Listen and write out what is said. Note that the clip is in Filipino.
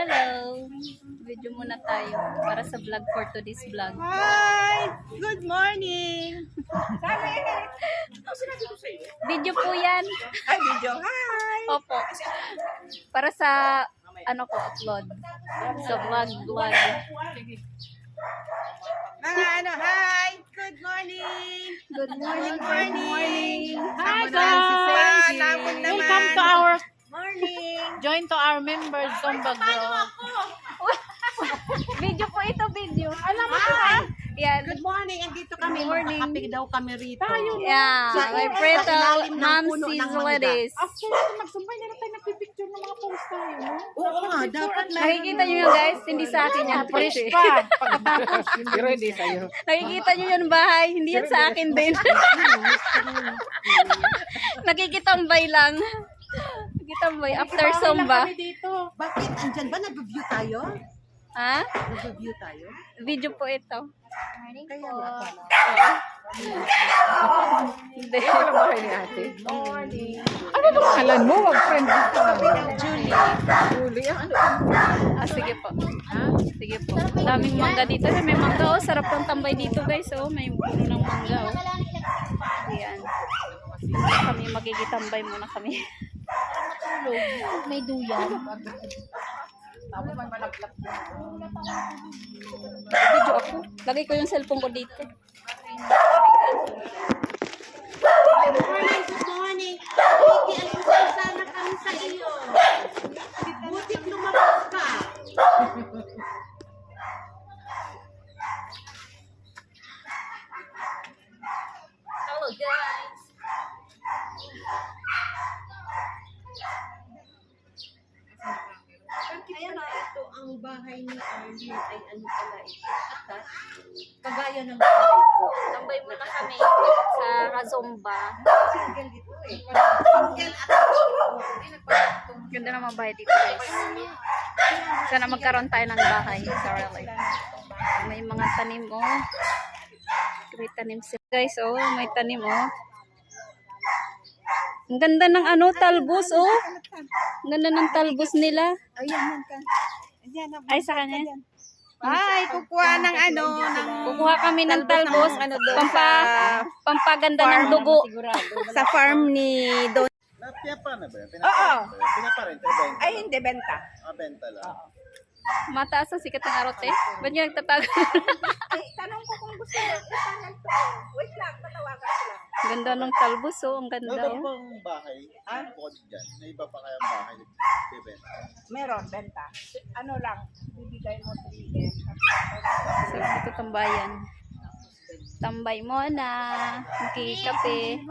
Hello! Video muna tayo para sa vlog for today's vlog. Hi! Good morning! Video po yan. Ay, video. Hi! Opo. Para sa ano ko upload. Sa vlog. Mga ano, hi! Good morning! Good morning. Good morning! Hi Ako naman si Sa, guys! labot naman. Welcome to our Morning! join to our members Zumba Girl. Video po ito, video. Alam mo Hi! Yan. Good morning! Andito kami. Magkakapig daw kami rito. Yeah. My pretty mom's ladies. After natin magsumbay, na tayo nagpipicture ng mga post tayo, no? Oo nga, dapat Nakikita nyo yun guys, hindi sa akin yan. Fresh Pretty. pa. Pagkatapos, ready sa'yo. Nakikita nyo yun bahay, hindi yan sa akin din. Nakikitambay lang. Nakikitambay after Zumba. Kami dito. Bakit? Andyan ba? Nag-view tayo? Ha? Nag-view tayo? Video po ito. Kaya nga pala. Hindi. Wala ba kayo ni ate? Morning. Ano itong pangalan mo? Wag friend dito. Julie. Julie, ano? Sige po. Sige po. Daming mangga dito. May mangga oh. Sarap ng tambay dito guys. Oh. May puno ng mangga oh. Ayan. Kami magigitambay muna kami. May duyan. Video ako. Lagay ko yung cellphone ko dito. Good morning! Good morning! Nakikialusay sana kami sa iyo. Butik lumabas ka. Hello guys. Ayan na, ito ang bahay ni Arlene ay ano pala ito. Atas, kagaya ng bahay ko. Tambay muna kami sa Razomba. Single ito eh. Single at Ganda ng mga bahay dito guys. Sana magkaroon tayo ng bahay sa real life. May mga tanim oh. May tanim sila guys oh. May tanim oh. Ang ganda ng ano, talbos oh. Ang ganda ng talbos nila. Ayan yan ka. Ayan, Ay sa kanya. ay, kukuha ng ano, ng Kukuha kami ng talbos. ano doon Pampaganda ng dugo. sa farm ni Don. Pinapa na ba yan? Oo. Pinapa rin, benta. Ay, hindi, benta. Benta lang. Mataas ang sikat ng arote. Ba't nyo nagtatago? Ay, tanong ko kung gusto niya. Wait lang, tatawagan ko lang. Ganda ng talbos oh. Ang ganda Meron oh. bang bahay? Bukod dyan. May iba pa kayang bahay na bibenta? Meron, benta. Ano lang, bibigay mo 3M. So, dito tambayan. Tambay mo na. Magkikape.